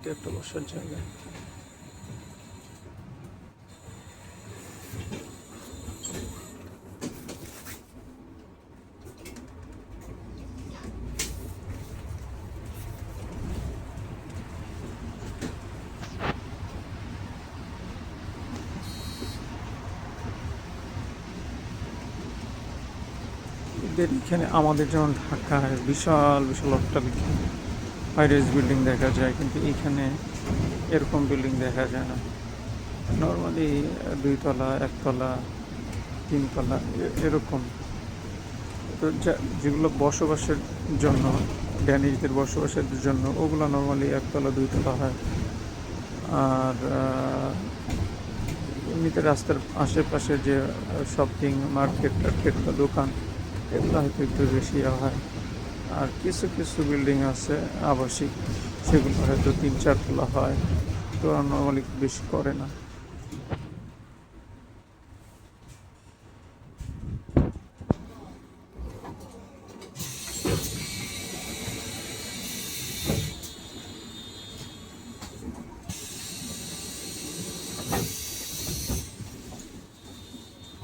এটা একটা বসার জায়গা। এদের এখানে আমাদের যেমন ঢাকায় বিশাল বিশাল অট্টালিকা হাই রাইজ বিল্ডিং দেখা যায়, কিন্তু এইখানে এরকম বিল্ডিং দেখা যায় না। নর্মালি 2 তলা, 1 তলা, 3 তলা এরকম। তো যেগুলো বসবাসের জন্য, ড্যানিশদের বসবাসের জন্য, ওগুলো নর্মালি 1 তলা 2 তলা হয়। আর এমনিতে রাস্তার আশেপাশে যে শপিং মার্কেট টার্কেট বা দোকান, এগুলো হয়তো একটু বেশি হয়। আর কিছু কিছু বিল্ডিং আছে আবাসিক, সেগুলো হয়তো 3-4 তলা হয়, তো নর্মালি বেশি করে না।